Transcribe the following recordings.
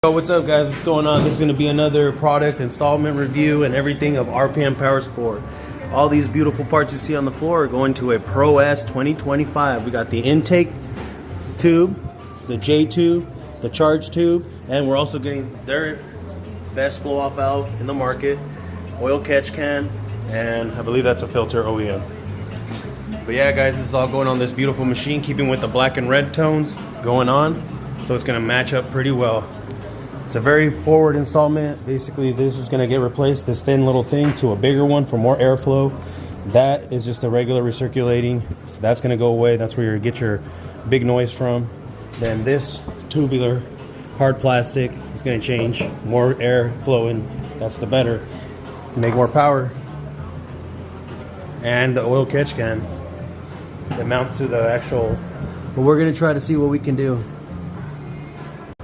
So what's up, guys? What's going on? This is going to be another product installment review and everything of RPM Powersport. All these beautiful parts you see on the floor are going to a Pro S 2025. We got the intake tube, the J tube, the charge tube, and we're also getting their best blow-off valve in the market, oil catch can, and I believe that's a filter OEM. But yeah, guys, this is all going on this beautiful machine, keeping with the black and red tones going on, so it's going to match up pretty well. It's a very forward installment. Basically, this is going to get replaced, this thin little thing, to a bigger one for more airflow. That is just a regular recirculating, so that's going to go away. That's where you get your big noise from. Then this tubular hard plastic is going to change, more air flowing. That's the better, make more power. And the oil catch can that mounts to the actual. But we're going to try to see what we can do.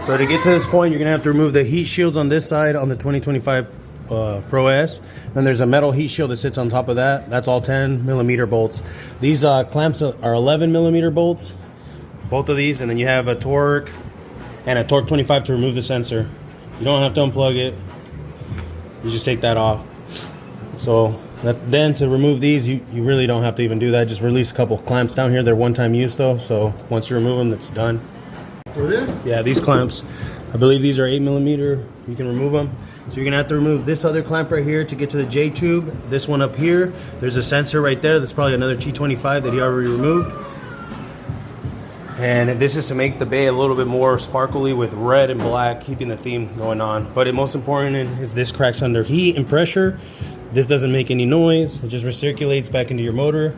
So to get to this point, you're going to have to remove the heat shields on this side on the 2025 Pro S. Then there's a metal heat shield that sits on top of that. That's all 10mm bolts. These clamps are 11mm bolts, both of these. And then you have a torque and a torque 25 to remove the sensor. You don't have to unplug it. You just take that off. So then to remove these, you really don't have to even do that. Just release a couple clamps down here. They're one-time use though. So once you remove them, that's done. For this? Yeah, these clamps, I believe these are 8mm. You can remove them. So you're gonna have to remove this other clamp right here to get to the J tube. This one up here, there's a sensor right there. That's probably another T25 that he already removed. And this is to make the bay a little bit more sparkly with red and black, keeping the theme going on. But most important is this cracks under heat and pressure. This doesn't make any noise. It just recirculates back into your motor,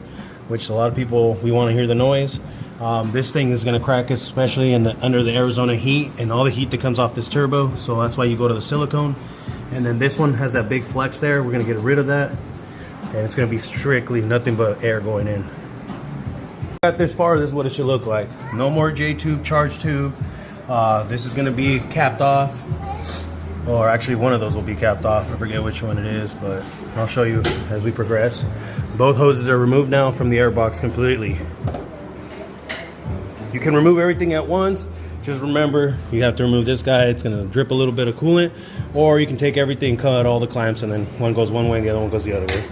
which a lot of people, we want to hear the noise. This thing is going to crack, especially under the Arizona heat and all the heat that comes off this turbo. So that's why you go to the silicone. And then this one has that big flex there. We're going to get rid of that. And it's going to be strictly nothing but air going in. Got this far, this is what it should look like. No more J tube, charge tube. This is going to be capped off. Or actually one of those will be capped off. I forget which one it is, but I'll show you as we progress. Both hoses are removed now from the air box completely. You can remove everything at once. Just remember, you have to remove this guy. It's going to drip a little bit of coolant. Or you can take everything, cut all the clamps, and then one goes one way and the other one goes the other way.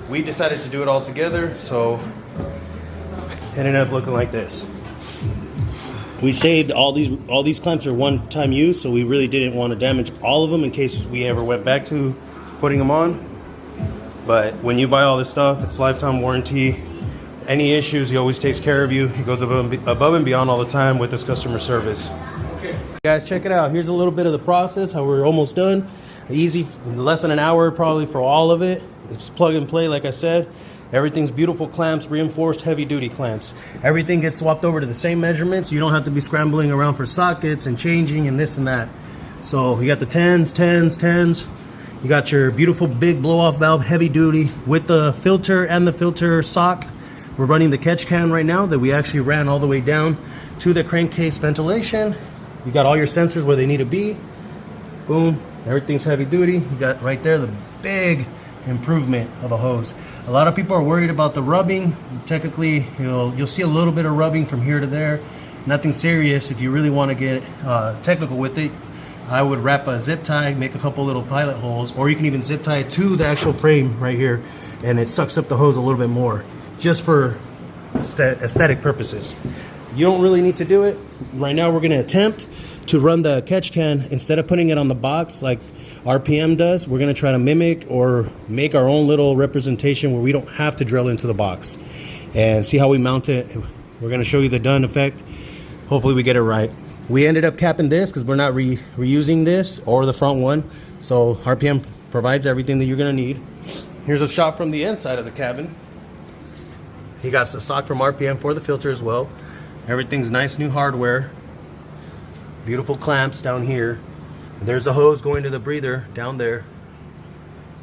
We decided to do it all together, so it ended up looking like this. We saved all these clamps are one-time use, so we really didn't want to damage all of them in case we ever went back to putting them on. But when you buy all this stuff, it's lifetime warranty. Any issues, he always takes care of you. He goes above and beyond all the time with his customer service. Okay. Guys, check it out. Here's a little bit of the process, how we're almost done. Easy, less than an hour probably for all of it. It's plug and play, like I said. Everything's beautiful clamps, reinforced heavy-duty clamps. Everything gets swapped over to the same measurements. You don't have to be scrambling around for sockets and changing and this and that. So you got the 10s, 10s, 10s. You got your beautiful big blow-off valve, heavy-duty, with the filter and the filter sock. We're running the catch can right now that we actually ran all the way down to the crankcase ventilation. You got all your sensors where they need to be. Boom, everything's heavy-duty. You got right there the big improvement of a hose. A lot of people are worried about the rubbing. Technically, you'll see a little bit of rubbing from here to there. Nothing serious. If you really want to get technical with it, I would wrap a zip tie, make a couple little pilot holes, or you can even zip tie to the actual frame right here, and it sucks up the hose a little bit more, just for aesthetic purposes. You don't really need to do it. Right now, we're going to attempt to run the catch can instead of putting it on the box like RPM does. We're going to try to mimic or make our own little representation where we don't have to drill into the box and see how we mount it. We're going to show you the done effect. Hopefully we get it right. We ended up capping this because we're not reusing this or the front one. So RPM provides everything that you're going to need. Here's a shot from the inside of the cabin. He got a sock from RPM for the filter as well. Everything's nice new hardware. Beautiful clamps down here. There's a hose going to the breather down there.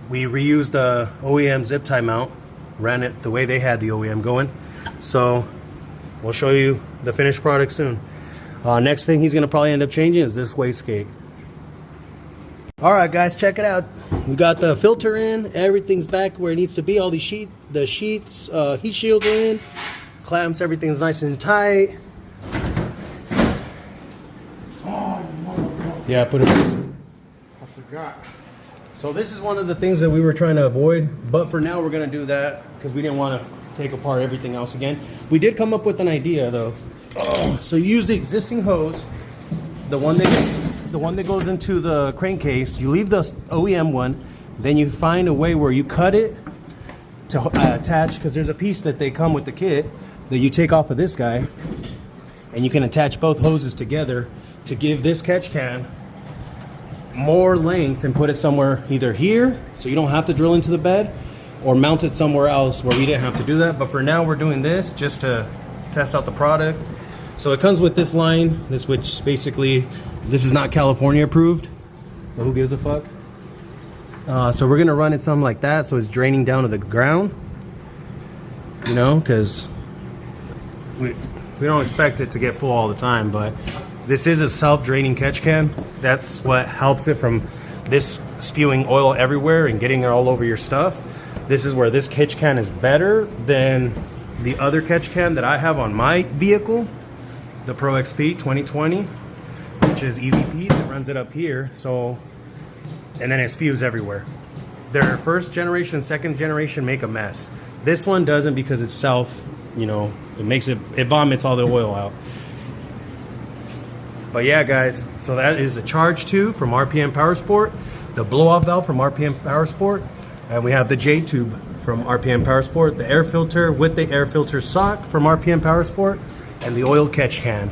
We reused the OEM zip tie mount, ran it the way they had the OEM going. So we'll show you the finished product soon. Next thing he's gonna probably end up changing is this wastegate. All right, guys, check it out. We got the filter in, everything's back where it needs to be. All the sheets, heat shield in, clamps, everything's nice and tight. Oh, motherfucker. Yeah, put it. I forgot. So this is one of the things that we were trying to avoid, but for now we're gonna do that because we didn't want to take apart everything else again. We did come up with an idea though. So you use the existing hose, the one that goes into the crankcase. You leave the OEM one, then you find a way where you cut it to attach, because there's a piece that they come with the kit that you take off of this guy, and you can attach both hoses together to give this catch can more length and put it somewhere either here so you don't have to drill into the bed, or mount it somewhere else where we didn't have to do that. But for now we're doing this just to test out the product. So it comes with this line, which basically, this is not California approved, but who gives a fuck? So we're gonna run it something like that so it's draining down to the ground, you know, because we don't expect it to get full all the time, but this is a self-draining catch can. That's what helps it from this spewing oil everywhere and getting it all over your stuff. This is where this catch can is better than the other catch can that I have on my vehicle, the Pro XP 2020, which is EVP that runs it up here. So, and then it spews everywhere. Their first generation, second generation make a mess. This one doesn't because it's self, you know, it vomits all the oil out. But yeah, guys, so that is the charge tube from RPM Powersport, the blow-off valve from RPM Powersport, and we have the J tube from RPM Powersport, the air filter with the air filter sock from RPM Powersport, and the oil catch can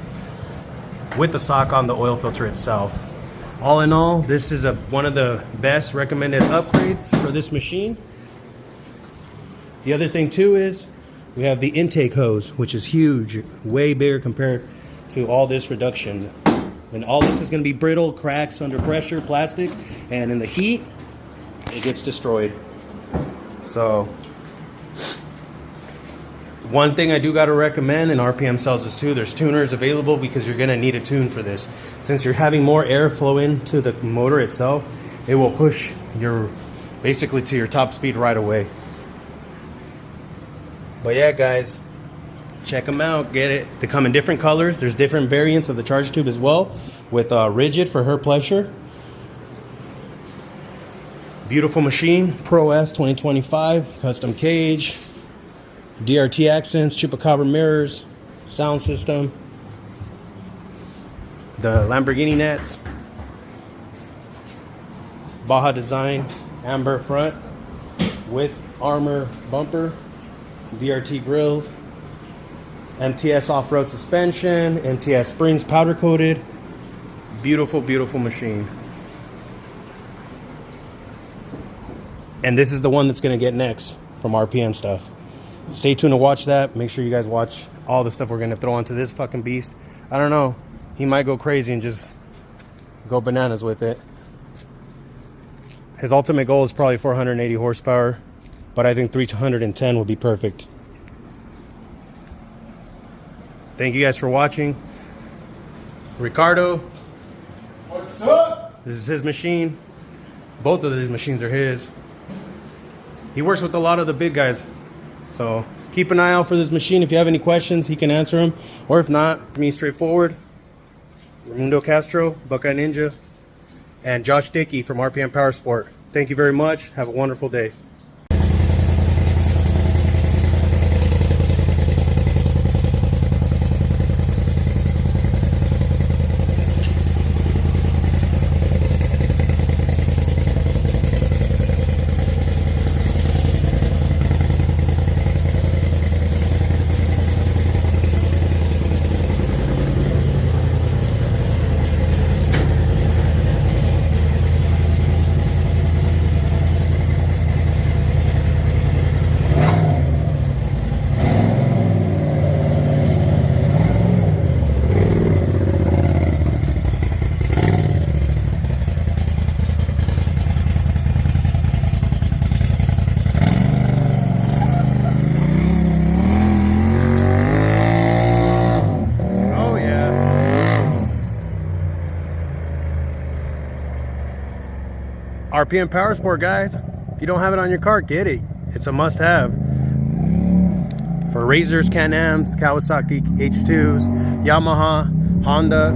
with the sock on the oil filter itself. All in all, this is one of the best recommended upgrades for this machine. The other thing too is we have the intake hose, which is huge, way bigger compared to all this reduction. And all this is going to be brittle, cracks under pressure, plastic, and in the heat, it gets destroyed. So, one thing I do got to recommend, and RPM sells this too, there's tuners available because you're going to need a tune for this. Since you're having more air flow into the motor itself, it will push your, basically to your top speed right away. But yeah, guys, check them out, get it. They come in different colors. There's different variants of the charge tube as well, with rigid for her pleasure. Beautiful machine, Pro S 2025, custom cage, DRT accents, chupacabra mirrors, sound system, the Lamborghini nets, Baja design, amber front with armor bumper, DRT grills, MTS off-road suspension, MTS springs powder coated. Beautiful, beautiful machine. And this is the one that's going to get next from RPM stuff. Stay tuned to watch that. Make sure you guys watch all the stuff we're going to throw onto this fucking beast. I don't know. He might go crazy and just go bananas with it. His ultimate goal is probably 480 horsepower, but I think 310 would be perfect. Thank you guys for watching. Ricardo. What's up? This is his machine. Both of these machines are his. He works with a lot of the big guys. So keep an eye out for this machine. If you have any questions, he can answer them. Or if not, me straightforward. Raimundo Castro, Buckeye Ninja, and Josh Dickey from RPM Powersport. Thank you very much. Have a wonderful day. RPM Powersport, guys. If you don't have it on your car, get it. It's a must-have. For Razors, Can-Ams, Kawasaki H2s, Yamaha, Honda.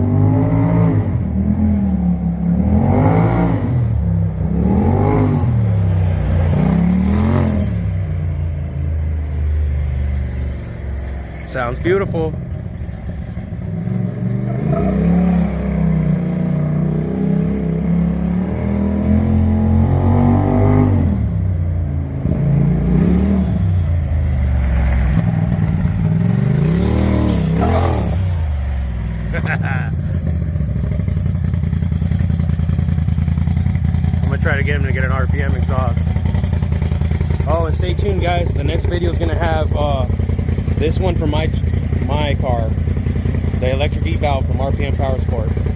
beautiful. I'm gonna try to get him to get an RPM exhaust. Oh, and stay tuned, guys. The next video is gonna have this one from my car, the electric E-valve from RPM Powersport.